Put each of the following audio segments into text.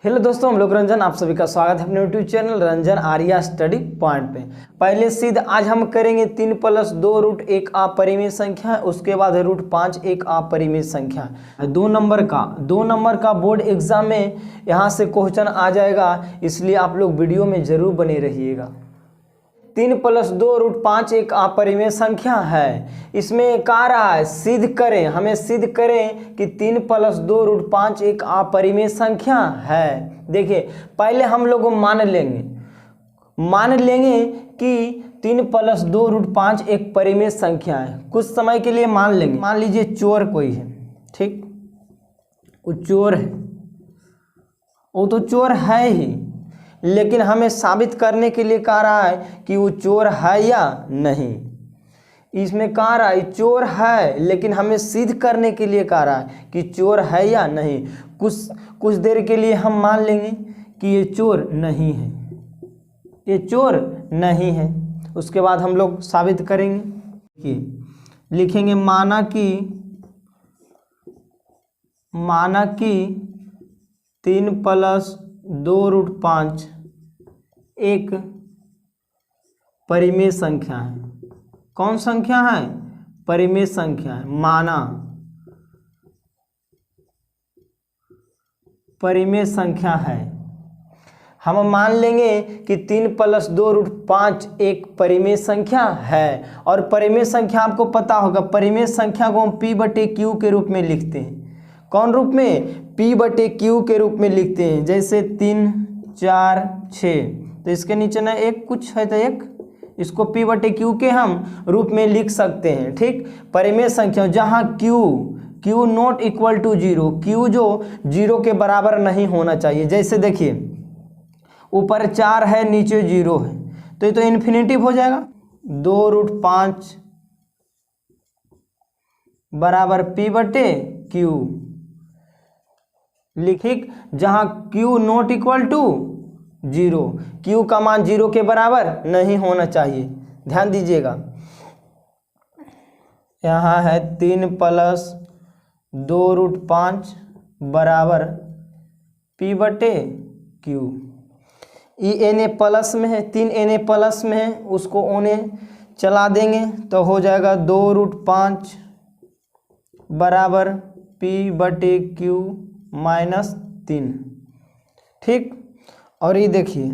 Hello दोस्तों, हम लोग रंजन, आप सभी का स्वागत है अपने YouTube channel Ranjan Arya study point पे। पहले सिद्ध आज हम करेंगे 3 + 2 रूट एक अपरिमेय संख्या है, उसके बाद रूट 5 एक अपरिमेय संख्या है। 2 नंबर का बोर्ड एग्जाम में यहाँ से क्वेश्चन आ जाएगा, इसलिए आप लोग वीडियो में जरूर बने रहिएगा। 3 + 2 रूट 5 एक अपरिमेय संख्या है। इसमें कह रहा है सिद्ध करें, हमें सिद्ध करें कि 3 + 2 रूट 5 एक अपरिमेय संख्या है। देखिए पहले हम लोग मान लेंगे कि 3 + 2 रूट 5 एक परिमेय संख्या है। कुछ समय के लिए मान लेंगे। मान लीजिए चोर कोई है, ठीक, वो चोर है, वो तो चोर है ही, लेकिन हमें साबित करने के लिए कह रहा है कि वो चोर है या नहीं। इसमें कह रहा है चोर है, लेकिन हमें सिद्ध करने के लिए कह रहा है कि चोर है या नहीं। कुछ देर के लिए हम मान लेंगे कि ये चोर नहीं है, ये चोर नहीं है। उसके बाद हम लोग साबित करेंगे कि लिखेंगे माना कि 3 + 2 रूट 5 एक परिमेय संख्या है। कौन संख्या है? परिमेय संख्या है। माना परिमेय संख्या है। हम मान लेंगे कि 3 + 2 रूट 5 एक परिमेय संख्या है। और परिमेय संख्या आपको पता होगा, परिमेय संख्या को हम P/Q के रूप में लिखते हैं। कौन रूप में? P/Q के रूप में लिखते हैं। जैसे 3, 4, 6, तो इसके नीचे ना एक कुछ है तो एक, इसको P/Q के हम रूप में लिख सकते हैं। ठीक, परिमेय संख्या जहाँ Q not equal to 0, Q जो 0 के बराबर नहीं होना चाहिए। जैसे देखिए ऊपर 4 है, नीचे 0 है, तो ये तो इन्फिनेटिव हो जाएगा। 2 रूट 5 बराबर P/Q लिखिक, जहाँ Q not equal to 0, Q का मान 0 के बराबर नहीं होना चाहिए। ध्यान दीजिएगा, यहाँ है 3 + 2 रूट 5 बराबर P/Q। ई Na प्लस में है, 3 Na प्लस में है, उसको ओने चला देंगे तो हो जाएगा 2 रूट 5 बराबर P/Q -3। ठीक, और ये देखिए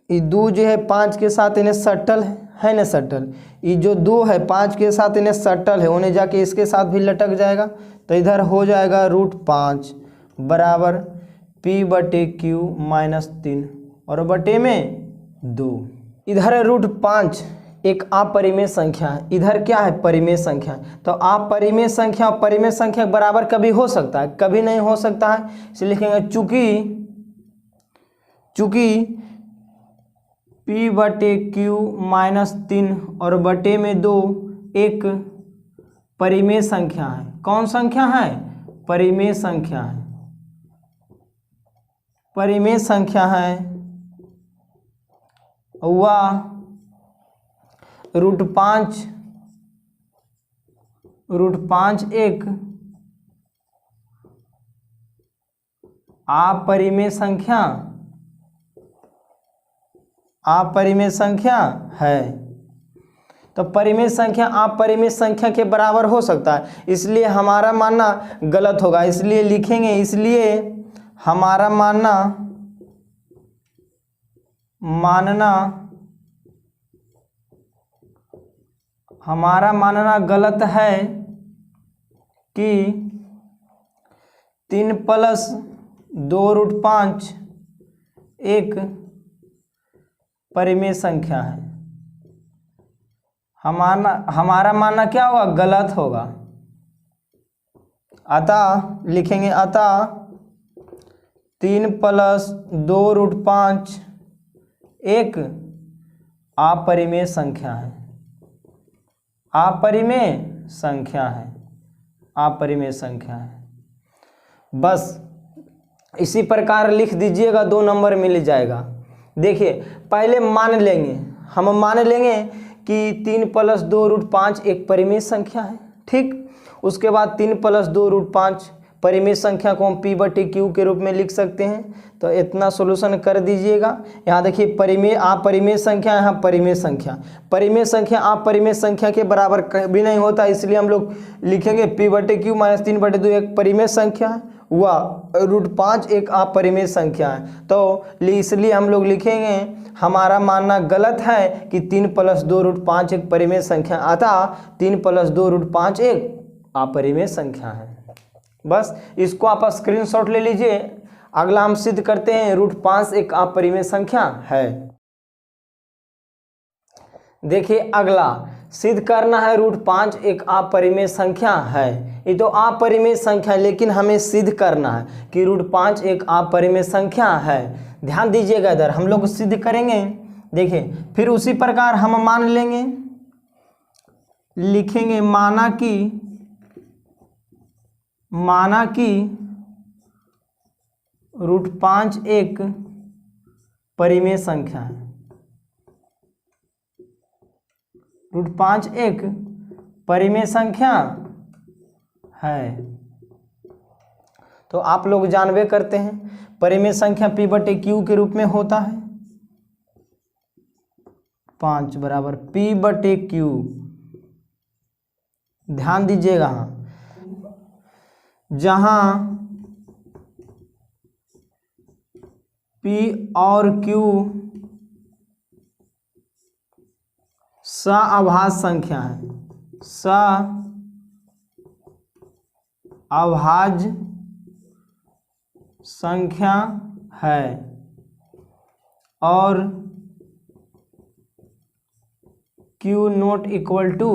ये 2 जो है 5 के साथ इन्हें सटल है ना, सटल, ये जो 2 है 5 के साथ इन्हें सटल है, उन्हें जाके इसके साथ भी लटक जाएगा, तो इधर हो जाएगा रूट 5 बराबर P/Q -3 और बटे में 2। इधर है रूट 5 एक अपरिमेय संख्या है, इधर क्या है? परिमेय संख्या। तो अपरिमेय संख्या और परिमेय संख्या बराबर कभी हो सकता है? कभी नहीं हो सकता है। इसलिए लिखेंगे चूंकि P/Q -3 और बटे में 2 एक परिमेय संख्या है। कौन संख्या है? परिमेय संख्या है। परिमेय संख्या है वह रूट 5 एक अपरिमेय संख्या है। तो परिमेय संख्या अपरिमेय संख्या के बराबर हो सकता है, इसलिए हमारा मानना गलत होगा। इसलिए लिखेंगे, इसलिए हमारा मानना गलत है कि 3 + 2 रूट 5 एक परिमेय संख्या है। हमारा मानना क्या होगा? गलत होगा। अतः लिखेंगे, अतः 3 + 2 रूट 5 एक अपरिमेय संख्या है। अपरिमेय संख्या है। बस इसी प्रकार लिख दीजिएगा, 2 नंबर मिल जाएगा। देखिए पहले हम मान लेंगे कि 3 + 2 रूट 5 एक परिमेय संख्या है। ठीक, उसके बाद 3 + 2 रूट 5 परिमेय संख्या को हम p/q के रूप में लिख सकते हैं। तो इतना सॉल्यूशन कर दीजिएगा। यहाँ देखिए परिमेय अपरिमेय संख्या, यहाँ परिमेय संख्या, परिमेय संख्या अपरिमेय संख्या के बराबर कभी नहीं होता, इसलिए हम लोग लिखेंगे p/q माइनस 3/2 एक परिमेय संख्या है, वह √5 एक अपरिमेय संख्या है। तो इसलिए हम लोग लिखेंगे हमारा मानना गलत है कि 3 + 2 √5 एक परिमेय संख्या, अतः 3 + 2 √5 एक अपरिमेय संख्या है। बस इसको आप स्क्रीनशॉट ले लीजिए। अगला हम सिद्ध करते हैं √5 एक अपरिमेय संख्या है। देखिए अगला सिद्ध करना है √5 एक अपरिमेय संख्या है। ये तो अपरिमेय संख्या है, लेकिन हमें सिद्ध करना है कि √5 एक अपरिमेय संख्या है। ध्यान दीजिएगा, इधर हम लोग सिद्ध करेंगे। देखिए फिर उसी प्रकार हम मान लेंगे, लिखेंगे माना कि √5 एक परिमेय संख्या है। √5 एक परिमेय संख्या है। तो आप लोग जानबे करते हैं परिमेय संख्या p/q के रूप में होता है। 5 बराबर p/q। ध्यान दीजिएगा, जहां p और q सअभाज्य संख्या है, सअभाज्य संख्या है, और q not equal to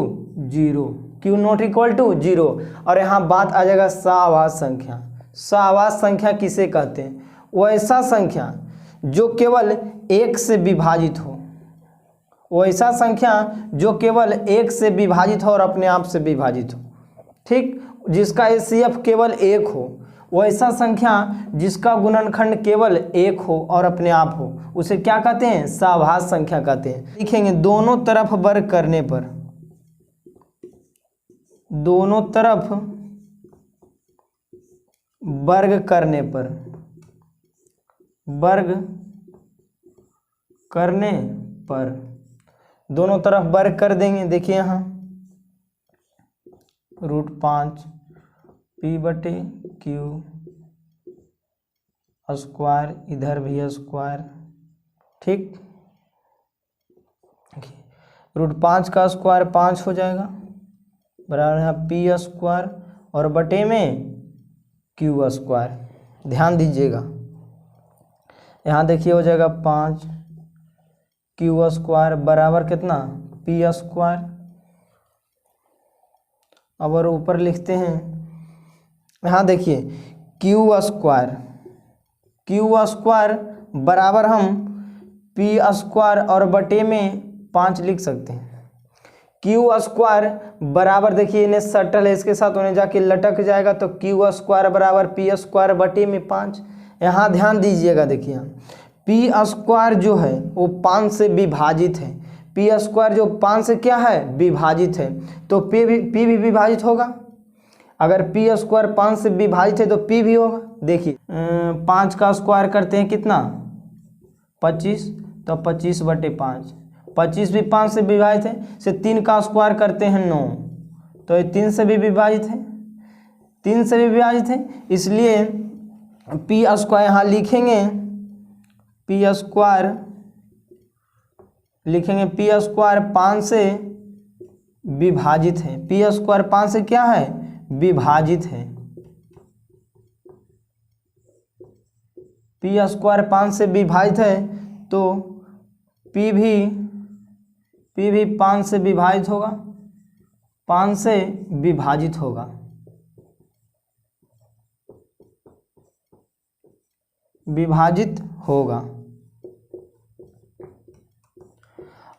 0, q not equal to 0। और यहाँ बात आ जाएगा सअभाज्य संख्या। सअभाज्य संख्या किसे कहते हैं? वैसा संख्या जो केवल 1 से विभाजित हो, वैसा संख्या जो केवल 1 से विभाजित हो और अपने आप से विभाजित हो, ठीक, जिसका HCF केवल 1 हो, वैसा संख्या जिसका गुणनखंड केवल 1 हो और अपने आप हो, उसे क्या कहते हैं? सअभाज्य संख्या कहते हैं। लिखेंगे दोनों तरफ वर्ग करने पर, दोनों तरफ वर्ग करने पर, वर्ग करने पर दोनों तरफ वर्ग कर देंगे। देखिए यहाँ √5 p/q स्क्वायर, इधर भी स्क्वायर, ठीक। √5 का स्क्वायर 5 हो जाएगा, बराबर यहाँ p स्क्वायर और बटे में q स्क्वायर। ध्यान दीजिएगा, यहाँ देखिए हो जाएगा 5 q स्क्वायर बराबर कितना? p square. अब और ऊपर लिखते हैं, यहाँ देखिए q स्क्वायर बराबर हम p स्क्वायर और बटे में 5 लिख सकते हैं। q स्क्वायर बराबर, देखिए इन्हें सटल है, इसके साथ उन्हें जाके लटक जाएगा, तो q स्क्वायर बराबर p स्क्वायर बटे में 5। यहाँ ध्यान दीजिएगा, देखिए p स्क्वायर जो है वो 5 से विभाजित है। p स्क्वायर जो 5 से क्या है? विभाजित है, तो p भी विभाजित होगा। अगर p स्क्वायर 5 से विभाजित है तो p भी होगा। देखिए 5 का स्क्वायर करते हैं कितना? 25, तो 25/5। 25 भी 5 से विभाजित है। से 3 का स्क्वायर करते हैं 9, तो ये 3 से भी विभाजित है, 3 से भी विभाजित है। इसलिए p स्क्वायर यहाँ लिखेंगे, p स्क्वायर लिखेंगे, p स्क्वायर 5 से विभाजित है। p स्क्वायर 5 से क्या है? विभाजित है। p स्क्वायर 5 से विभाजित है, तो p भी 5 से विभाजित होगा, 5 से विभाजित होगा। विभाजित होगा।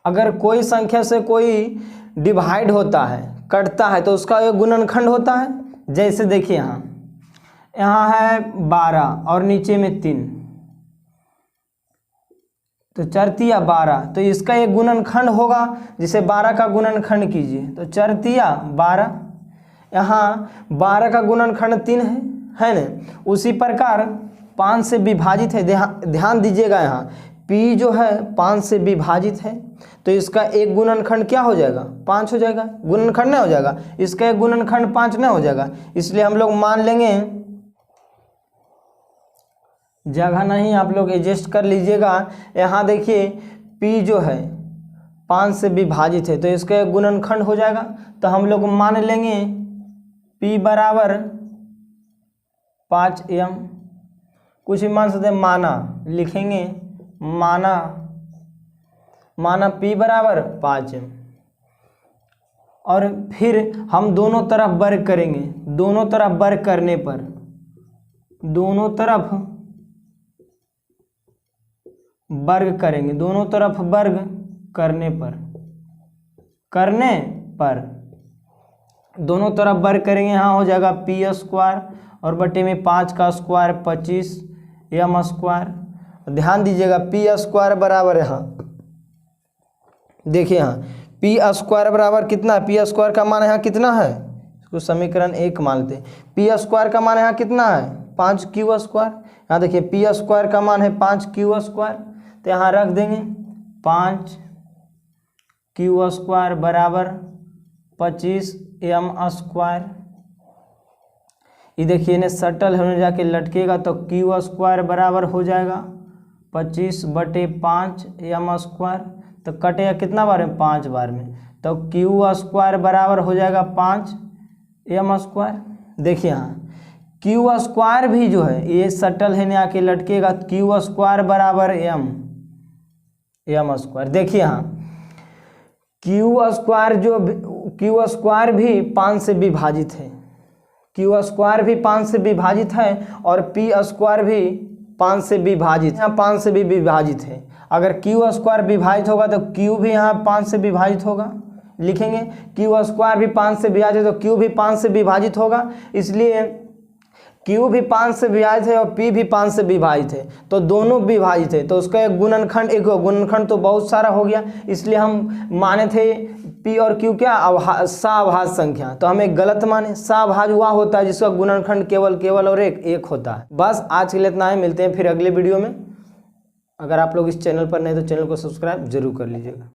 अगर कोई संख्या से कोई डिवाइड होता है, कटता है, तो उसका एक गुणनखंड होता है। जैसे देखिए यहाँ है 12 और नीचे में 3, तो 4 × 12, तो इसका एक गुणनखंड होगा। जिसे 12 का गुणनखंड कीजिए तो 4 × 12, यहाँ 12 का गुणनखंड 3 है ना। उसी प्रकार 5 से विभाजित है, ध्यान दीजिएगा यहाँ P जो है 5 से विभाजित है, तो इसका एक गुणनखंड क्या हो जाएगा, 5 हो जाएगा, गुणनखंड नहीं हो जाएगा, इसका एक गुणनखंड 5 नहीं हो जाएगा। इसलिए हम लोग मान लेंगे, जगह नहीं आप लोग एडजस्ट कर लीजिएगा। यहाँ देखिए P जो है 5 से विभाजित है, तो इसका एक गुणनखंड हो जाएगा। तो हम लोग मान लेंगे P बराबर 5m, कुछ भी मान सकते हैं, माना लिखेंगे, माना P बराबर 5m। और फिर हम दोनों तरफ वर्ग करेंगे, दोनों तरफ वर्ग करने पर, दोनों तरफ वर्ग करेंगे, दोनों तरफ वर्ग करने पर दोनों तरफ वर्ग करेंगे, यहाँ हो जाएगा P स्क्वायर और बटे में 5 का स्क्वायर 25m स्क्वायर। ध्यान दीजिएगा P स्क्वायर बराबर, यहाँ देखिए यहाँ P स्क्वायर बराबर कितना है, P स्क्वायर का मान यहाँ कितना है, इसको समीकरण 1 मानते हैं। P स्क्वायर का मान यहाँ कितना है, 5q स्क्वायर। यहाँ देखिए P स्क्वायर का मान है 5q स्क्वायर, तो यहाँ रख देंगे 5q स्क्वायर बराबर 25m स्क्वायर। ये देखिए इन्हें सटल होने जाके लटकेगा, तो q स्क्वायर बराबर हो जाएगा 25/5m स्क्वायर। तो कटेगा कितना बार में, 5 बार में, तो q स्क्वायर बराबर हो जाएगा 5m स्क्वायर। देखिए यहाँ q स्क्वायर भी जो है ये सटल है आके लटकेगा, q स्क्वायर बराबर m स्क्वायर। देखिए यहाँ q स्क्वायर भी 5 से विभाजित है, q स्क्वायर भी 5 से विभाजित है और p स्क्वायर भी 5 से विभाजित, यहाँ 5 से भी विभाजित है। अगर q स्क्वायर विभाजित होगा तो q भी यहाँ 5 से विभाजित होगा, लिखेंगे q स्क्वायर भी 5 से विभाजित है तो q भी 5 से विभाजित होगा। इसलिए q भी 5 से विभाजित है और p भी 5 से विभाजित है, तो दोनों विभाजित है, तो उसका एक गुणनखंड, एक गुणनखंड तो बहुत सारा हो गया। इसलिए हम माने थे p और q क्या सभाज्य संख्या, तो हमें गलत माने। सभाज्य हुआ होता है जिसका गुणनखंड केवल और एक होता है। बस आज के लिए इतना है, मिलते हैं फिर अगले वीडियो में। अगर आप लोग इस चैनल पर नहीं तो चैनल को सब्सक्राइब जरूर कर लीजिएगा।